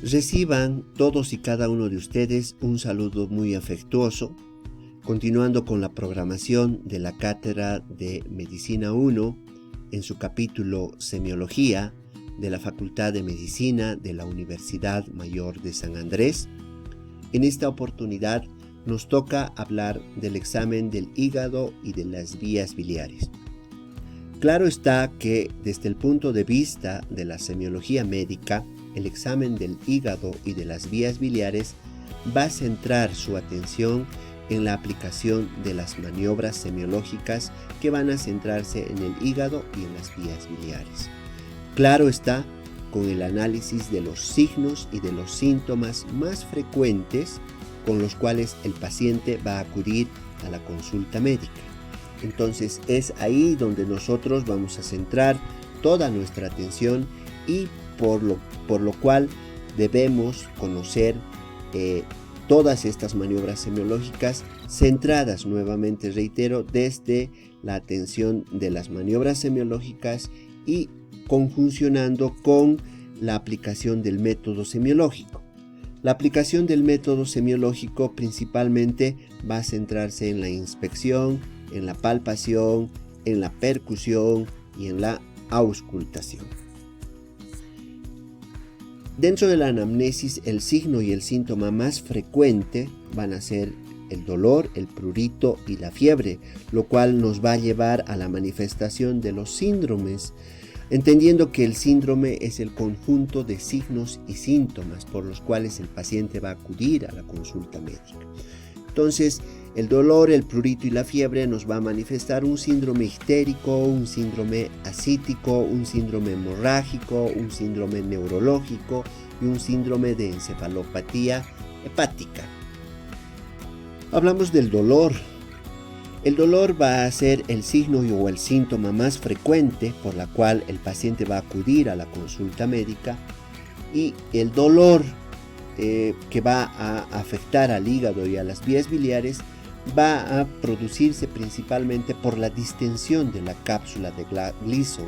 Reciban todos y cada uno de ustedes un saludo muy afectuoso, continuando con la programación de la Cátedra de Medicina 1 en su capítulo Semiología de la Facultad de Medicina de la Universidad Mayor de San Andrés. En esta oportunidad nos toca hablar del examen del hígado y de las vías biliares. Claro está que desde el punto de vista de la semiología médica, el examen del hígado y de las vías biliares va a centrar su atención en la aplicación de las maniobras semiológicas que van a centrarse en el hígado y en las vías biliares. Claro está, con el análisis de los signos y de los síntomas más frecuentes con los cuales el paciente va a acudir a la consulta médica. Entonces es ahí donde nosotros vamos a centrar toda nuestra atención y por lo cual debemos conocer todas estas maniobras semiológicas centradas, nuevamente reitero, desde la atención de las maniobras semiológicas y conjuncionando con la aplicación del método semiológico. La aplicación del método semiológico principalmente va a centrarse en la inspección, en la palpación, en la percusión y en la auscultación. Dentro de la anamnesis, el signo y el síntoma más frecuente van a ser el dolor, el prurito y la fiebre, lo cual nos va a llevar a la manifestación de los síndromes, entendiendo que el síndrome es el conjunto de signos y síntomas por los cuales el paciente va a acudir a la consulta médica. Entonces, el dolor, el prurito y la fiebre nos va a manifestar un síndrome ictérico, un síndrome ascítico, un síndrome hemorrágico, un síndrome neurológico y un síndrome de encefalopatía hepática. Hablamos del dolor. El dolor va a ser el signo o el síntoma más frecuente por la cual el paciente va a acudir a la consulta médica, y el dolor que va a afectar al hígado y a las vías biliares va a producirse principalmente por la distensión de la cápsula de Gleason.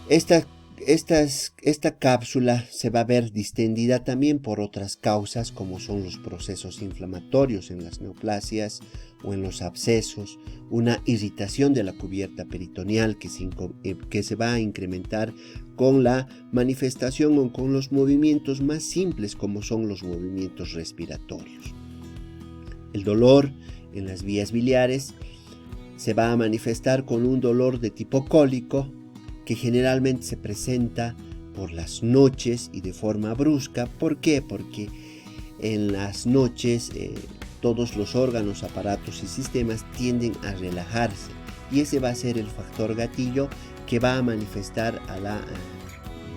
Esta cápsula se va a ver distendida también por otras causas, como son los procesos inflamatorios en las neoplasias o en los abscesos, una irritación de la cubierta peritoneal que se va a incrementar con la manifestación o con los movimientos más simples, como son los movimientos respiratorios. El dolor en las vías biliares se va a manifestar con un dolor de tipo cólico, que generalmente se presenta por las noches y de forma brusca. ¿Por qué? Porque en las noches todos los órganos, aparatos y sistemas tienden a relajarse, y ese va a ser el factor gatillo que va a manifestar a la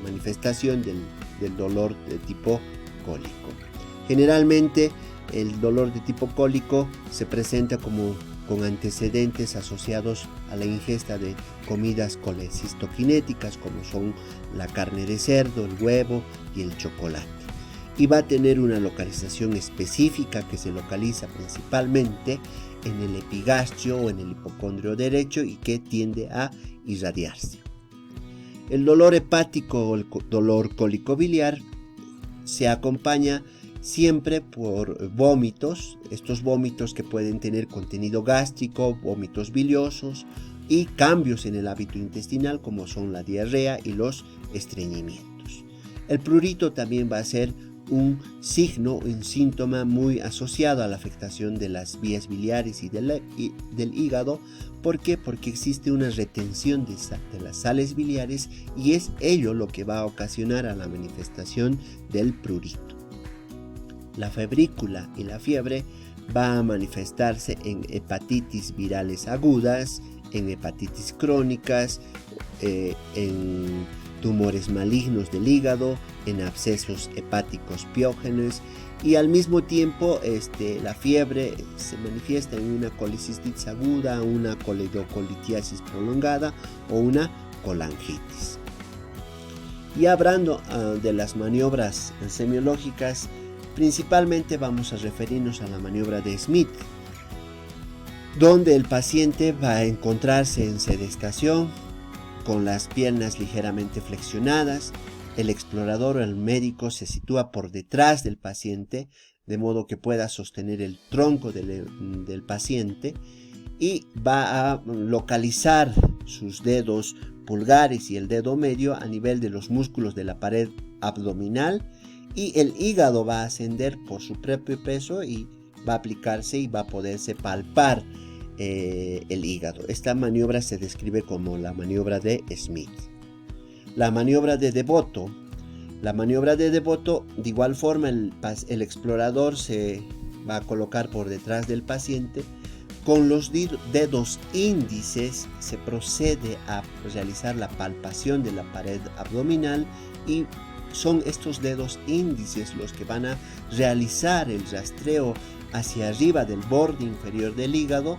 manifestación del dolor de tipo cólico. Generalmente el dolor de tipo cólico se presenta con antecedentes asociados a la ingesta de comidas colecistoquinéticas, como son la carne de cerdo, el huevo y el chocolate. Y va a tener una localización específica que se localiza principalmente en el epigastrio o en el hipocondrio derecho y que tiende a irradiarse. El dolor hepático o el dolor cólico biliar se acompaña siempre por vómitos, estos vómitos que pueden tener contenido gástrico, vómitos biliosos y cambios en el hábito intestinal, como son la diarrea y los estreñimientos. El prurito también va a ser un signo, un síntoma muy asociado a la afectación de las vías biliares y del hígado. ¿Por qué? Porque existe una retención de las sales biliares, y es ello lo que va a ocasionar a la manifestación del prurito. La febrícula y la fiebre va a manifestarse en hepatitis virales agudas, en hepatitis crónicas, en tumores malignos del hígado, en abscesos hepáticos piógenes, y al mismo tiempo la fiebre se manifiesta en una colicistitis aguda, una coledocolitiasis prolongada o una colangitis. Y hablando de las maniobras semiológicas, principalmente vamos a referirnos a la maniobra de Smith, donde el paciente va a encontrarse en sedestación, con las piernas ligeramente flexionadas, el explorador o el médico se sitúa por detrás del paciente, de modo que pueda sostener el tronco del paciente y va a localizar sus dedos pulgares y el dedo medio a nivel de los músculos de la pared abdominal, y el hígado va a ascender por su propio peso y va a aplicarse y va a poderse palpar el hígado. Esta maniobra se describe como la maniobra de Smith. La maniobra de Devoto. La maniobra de Devoto, de igual forma, el explorador se va a colocar por detrás del paciente. Con los dedos índices se procede a realizar la palpación de la pared abdominal, y son estos dedos índices los que van a realizar el rastreo hacia arriba del borde inferior del hígado,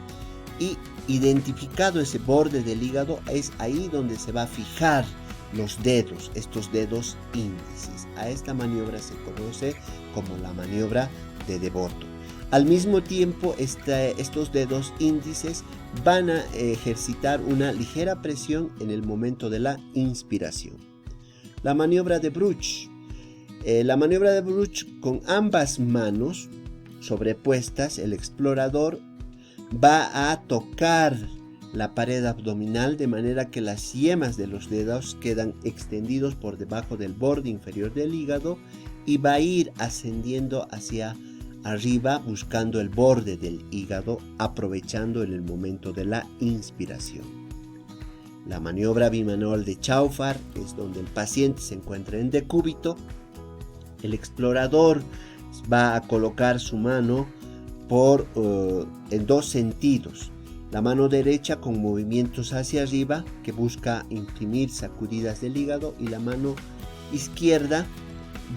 y identificado ese borde del hígado es ahí donde se va a fijar los dedos, estos dedos índices. A esta maniobra se conoce como la maniobra de Devoto. Al mismo tiempo, estos dedos índices van a ejercitar una ligera presión en el momento de la inspiración. La maniobra de Bruch. La maniobra de Bruch, con ambas manos sobrepuestas, el explorador va a tocar la pared abdominal de manera que las yemas de los dedos quedan extendidos por debajo del borde inferior del hígado, y va a ir ascendiendo hacia arriba buscando el borde del hígado, aprovechando en el momento de la inspiración. La maniobra bimanual de Chaufar es donde el paciente se encuentra en decúbito. El explorador va a colocar su mano en dos sentidos. La mano derecha con movimientos hacia arriba que busca imprimir sacudidas del hígado, y la mano izquierda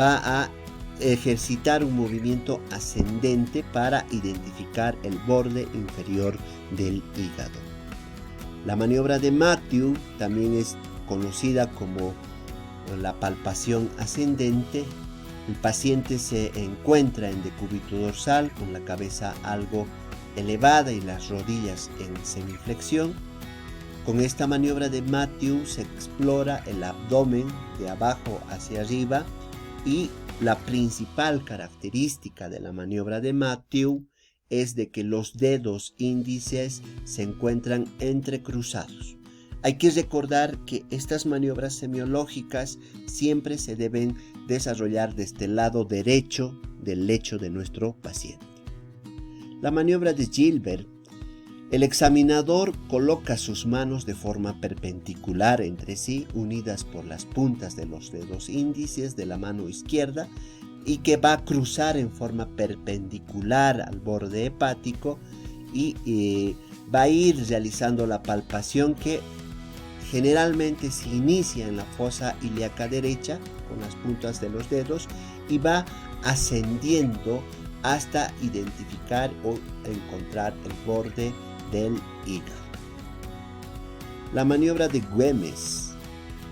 va a ejercitar un movimiento ascendente para identificar el borde inferior del hígado. La maniobra de Matthew también es conocida como la palpación ascendente. El paciente se encuentra en decúbito dorsal con la cabeza algo elevada y las rodillas en semiflexión. Con esta maniobra de Matthew se explora el abdomen de abajo hacia arriba, y la principal característica de la maniobra de Matthew es de que los dedos índices se encuentran entrecruzados. Hay que recordar que estas maniobras semiológicas siempre se deben desarrollar desde el lado derecho del lecho de nuestro paciente. La maniobra de Gilbert. El examinador coloca sus manos de forma perpendicular entre sí, unidas por las puntas de los dedos índices de la mano izquierda, y que va a cruzar en forma perpendicular al borde hepático, y va a ir realizando la palpación que generalmente se inicia en la fosa ilíaca derecha con las puntas de los dedos y va ascendiendo hasta identificar o encontrar el borde del hígado. La maniobra de Güemes.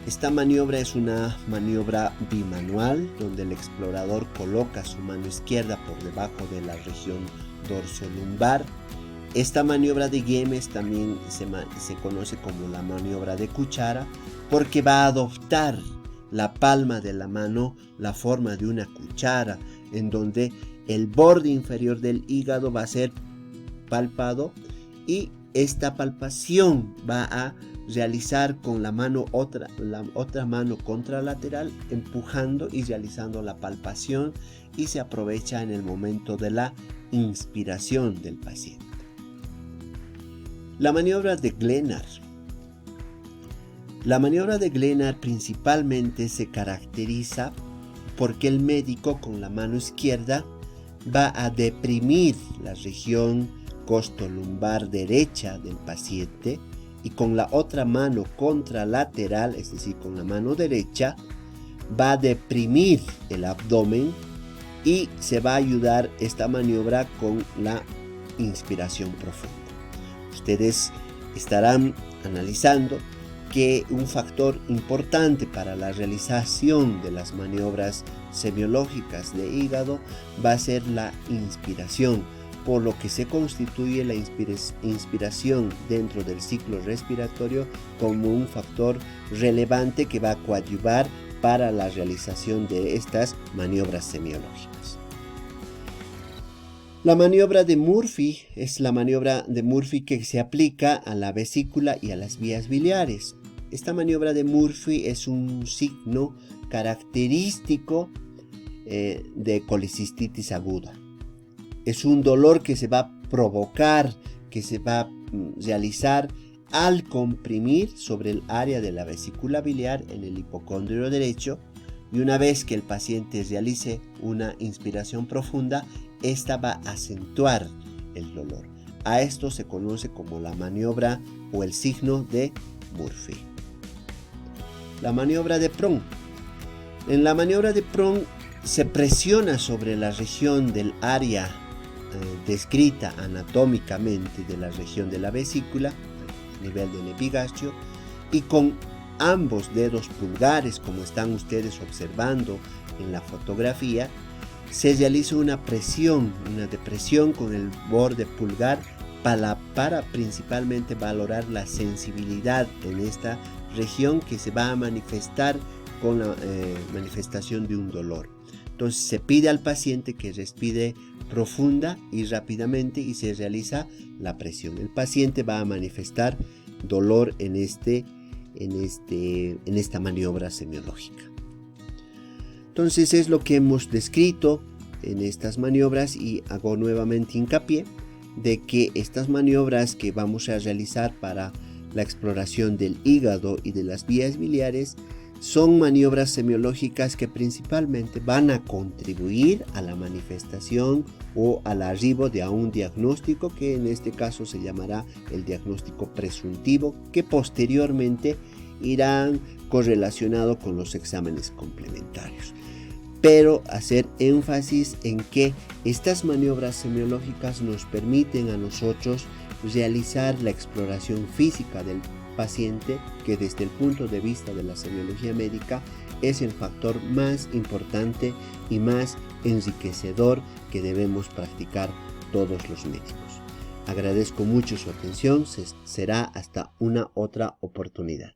Esta maniobra es una maniobra bimanual donde el explorador coloca su mano izquierda por debajo de la región dorsolumbar. Esta maniobra de Güemes también se conoce como la maniobra de cuchara, porque va a adoptar la palma de la mano la forma de una cuchara, en donde el borde inferior del hígado va a ser palpado, y esta palpación va a realizar con la otra mano contralateral, empujando y realizando la palpación, y se aprovecha en el momento de la inspiración del paciente. La maniobra de Glenard. La maniobra de Glenard principalmente se caracteriza porque el médico con la mano izquierda va a deprimir la región costolumbar derecha del paciente, y con la otra mano contralateral, es decir, con la mano derecha, va a deprimir el abdomen, y se va a ayudar esta maniobra con la inspiración profunda. Ustedes estarán analizando que un factor importante para la realización de las maniobras semiológicas de hígado va a ser la inspiración, por lo que se constituye la inspiración dentro del ciclo respiratorio como un factor relevante que va a coadyuvar para la realización de estas maniobras semiológicas. La maniobra de Murphy es la maniobra de Murphy que se aplica a la vesícula y a las vías biliares. Esta maniobra de Murphy es un signo característico de colicistitis aguda. Es un dolor que se va a provocar, que se va a realizar al comprimir sobre el área de la vesícula biliar en el hipocondrio derecho, y una vez que el paciente realice una inspiración profunda, esta va a acentuar el dolor. A esto se conoce como la maniobra o el signo de Murphy. La maniobra de Prong. En la maniobra de Prong se presiona sobre la región del área descrita anatómicamente de la región de la vesícula, a nivel del epigastrio, y con ambos dedos pulgares, como están ustedes observando en la fotografía, se realiza una depresión con el borde pulgar para principalmente valorar la sensibilidad en esta región que se va a manifestar con la manifestación de un dolor. Entonces se pide al paciente que respire profunda y rápidamente y se realiza la presión. El paciente va a manifestar dolor en esta maniobra semiológica. Entonces es lo que hemos descrito en estas maniobras, y hago nuevamente hincapié de que estas maniobras que vamos a realizar para la exploración del hígado y de las vías biliares son maniobras semiológicas que principalmente van a contribuir a la manifestación o al arribo de un diagnóstico que en este caso se llamará el diagnóstico presuntivo, que posteriormente irán correlacionado con los exámenes complementarios. Pero hacer énfasis en que estas maniobras semiológicas nos permiten a nosotros realizar la exploración física del paciente, que desde el punto de vista de la semiología médica es el factor más importante y más enriquecedor que debemos practicar todos los médicos. Agradezco mucho su atención, será hasta una otra oportunidad.